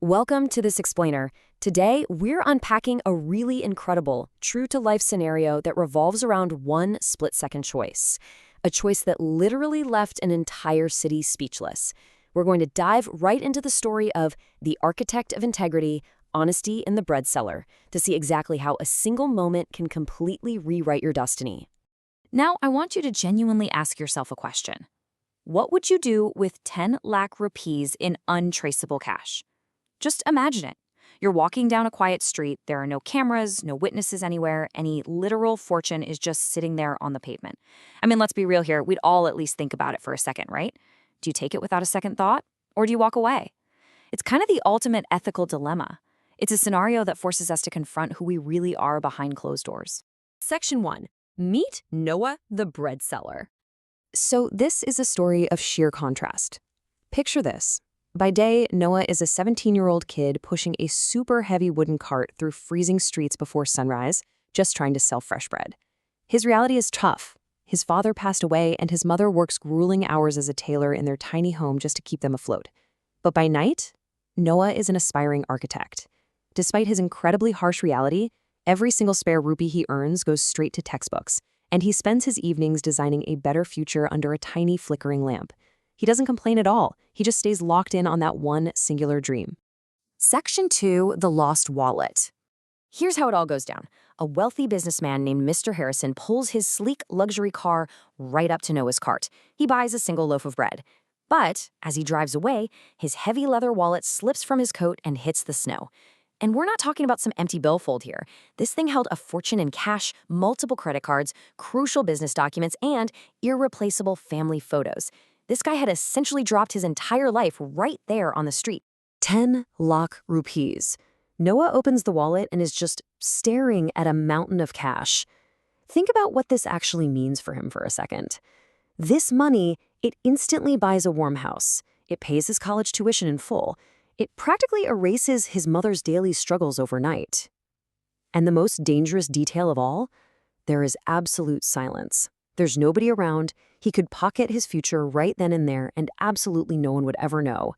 Welcome to This Explainer. Today, we're unpacking a really incredible, true-to-life scenario that revolves around one split-second choice. A choice that literally left an entire city speechless. We're going to dive right into the story of the architect of integrity, honesty in the bread cellar, to see exactly how a single moment can completely rewrite your destiny. Now, I want you to genuinely ask yourself a question. What would you do with 10 lakh rupees in untraceable cash? Just imagine it. You're walking down a quiet street, there are no cameras, no witnesses anywhere, any literal fortune is just sitting there on the pavement. I mean, let's be real here, we'd all at least think about it for a second, right? Do you take it without a second thought, or do you walk away? It's kind of the ultimate ethical dilemma. It's a scenario that forces us to confront who we really are behind closed doors. Section 1. Meet Noah the bread seller. So this is a story of sheer contrast. Picture this. By day, Noah is a 17-year-old kid pushing a super heavy wooden cart through freezing streets before sunrise, just trying to sell fresh bread. His reality is tough. His father passed away, and his mother works grueling hours as a tailor in their tiny home just to keep them afloat. But by night, Noah is an aspiring architect. Despite his incredibly harsh reality, every single spare rupee he earns goes straight to textbooks, and he spends his evenings designing a better future under a tiny flickering lamp. He doesn't complain at all. He just stays locked in on that one singular dream. Section 2, the lost wallet. Here's how it all goes down. A wealthy businessman named Mr. Harrison pulls his sleek luxury car right up to Noah's cart. He buys a single loaf of bread. But as he drives away, his heavy leather wallet slips from his coat and hits the snow. And we're not talking about some empty billfold here. This thing held a fortune in cash, multiple credit cards, crucial business documents, and irreplaceable family photos. This guy had essentially dropped his entire life right there on the street. 10 lakh rupees. Noah opens the wallet and is just staring at a mountain of cash. Think about what this actually means for him for a second. This money, it instantly buys a warm house. It pays his college tuition in full. It practically erases his mother's daily struggles overnight. And the most dangerous detail of all, there is absolute silence. There's nobody around. He could pocket his future right then and there, and absolutely no one would ever know.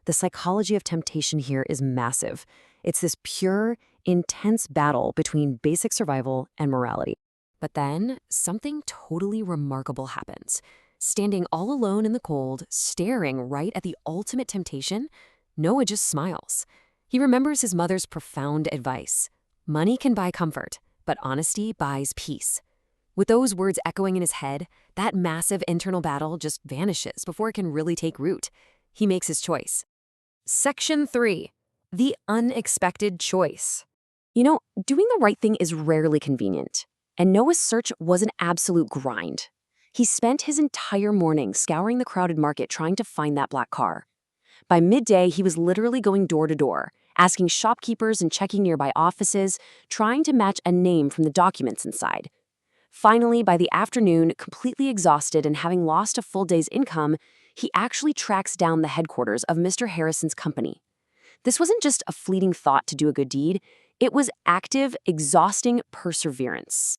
The psychology of temptation here is massive. It's this pure, intense battle between basic survival and morality. But then, something totally remarkable happens. Standing all alone in the cold, staring right at the ultimate temptation, Noah just smiles. He remembers his mother's profound advice. Money can buy comfort, but honesty buys peace. With those words echoing in his head, that massive internal battle just vanishes before it can really take root. He makes his choice. Section 3. The unexpected choice. Doing the right thing is rarely convenient, and Noah's search was an absolute grind. He spent his entire morning scouring the crowded market trying to find that black car. By midday, he was literally going door to door, asking shopkeepers and checking nearby offices, trying to match a name from the documents inside. Finally, by the afternoon, completely exhausted and having lost a full day's income, he actually tracks down the headquarters of Mr. Harrison's company. This wasn't just a fleeting thought to do a good deed, it was active, exhausting perseverance.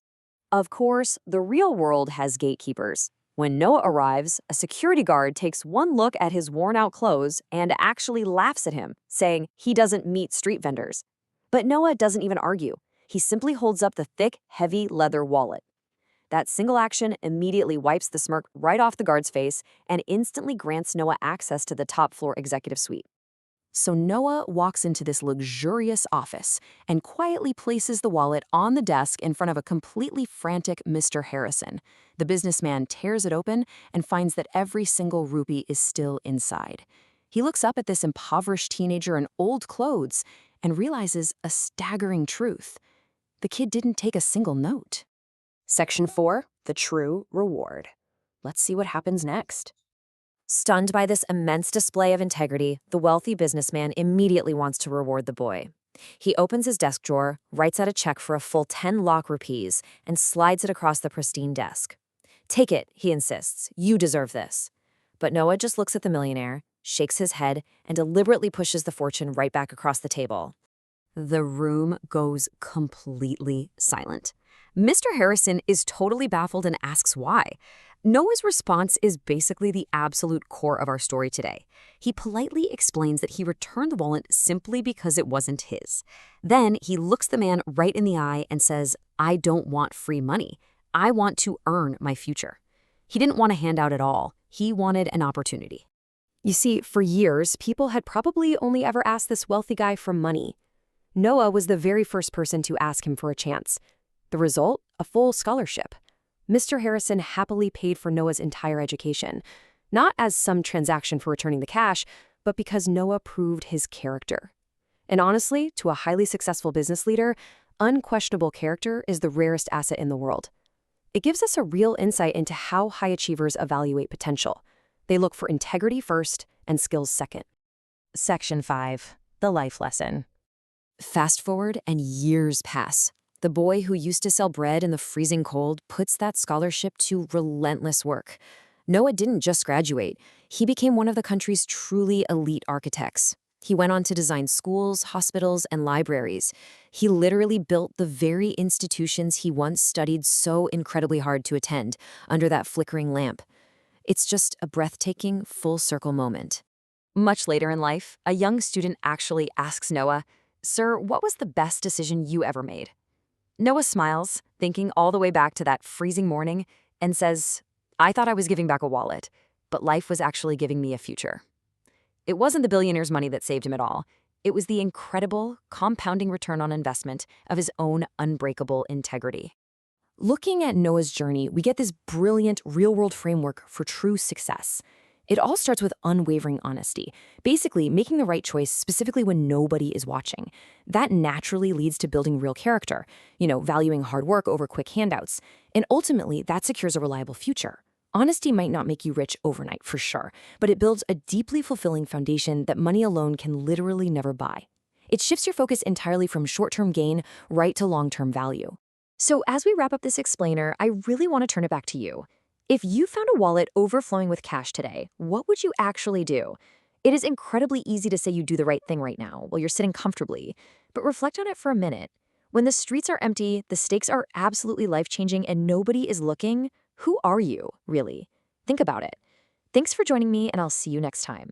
Of course, the real world has gatekeepers. When Noah arrives, a security guard takes one look at his worn-out clothes and actually laughs at him, saying he doesn't meet street vendors. But Noah doesn't even argue. He simply holds up the thick, heavy leather wallet. That single action immediately wipes the smirk right off the guard's face and instantly grants Noah access to the top-floor executive suite. So Noah walks into this luxurious office and quietly places the wallet on the desk in front of a completely frantic Mr. Harrison. The businessman tears it open and finds that every single rupee is still inside. He looks up at this impoverished teenager in old clothes and realizes a staggering truth. The kid didn't take a single note. Section 4, the true reward. Let's see what happens next. Stunned by this immense display of integrity, the wealthy businessman immediately wants to reward the boy. He opens his desk drawer, writes out a check for a full 10 lakh rupees, and slides it across the pristine desk. "Take it," he insists. "You deserve this." But Noah just looks at the millionaire, shakes his head, and deliberately pushes the fortune right back across the table. The room goes completely silent. Mr. Harrison is totally baffled and asks why. Noah's response is basically the absolute core of our story today. He politely explains that he returned the wallet simply because it wasn't his. Then he looks the man right in the eye and says, "I don't want free money. I want to earn my future." He didn't want a handout at all. He wanted an opportunity. You see, for years, people had probably only ever asked this wealthy guy for money. Noah was the very first person to ask him for a chance. The result? A full scholarship. Mr. Harrison happily paid for Noah's entire education, not as some transaction for returning the cash, but because Noah proved his character. And honestly, to a highly successful business leader, unquestionable character is the rarest asset in the world. It gives us a real insight into how high achievers evaluate potential. They look for integrity first and skills second. Section 5. The life lesson. Fast forward and years pass. The boy who used to sell bread in the freezing cold puts that scholarship to relentless work. Noah didn't just graduate. He became one of the country's truly elite architects. He went on to design schools, hospitals, and libraries. He literally built the very institutions he once studied so incredibly hard to attend under that flickering lamp. It's just a breathtaking, full-circle moment. Much later in life, a young student actually asks Noah, "Sir, what was the best decision you ever made?" Noah smiles, thinking all the way back to that freezing morning, and says, "I thought I was giving back a wallet, but life was actually giving me a future." It wasn't the billionaire's money that saved him at all. It was the incredible, compounding return on investment of his own unbreakable integrity. Looking at Noah's journey, we get this brilliant real-world framework for true success. It all starts with unwavering honesty, basically making the right choice specifically when nobody is watching. That naturally leads to building real character, valuing hard work over quick handouts. And ultimately, that secures a reliable future. Honesty might not make you rich overnight, for sure, but it builds a deeply fulfilling foundation that money alone can literally never buy. It shifts your focus entirely from short-term gain right to long-term value. So as we wrap up this explainer, I really want to turn it back to you. If you found a wallet overflowing with cash today, what would you actually do? It is incredibly easy to say you do the right thing right now while you're sitting comfortably, but reflect on it for a minute. When the streets are empty, the stakes are absolutely life-changing, and nobody is looking, who are you, really? Think about it. Thanks for joining me, and I'll see you next time.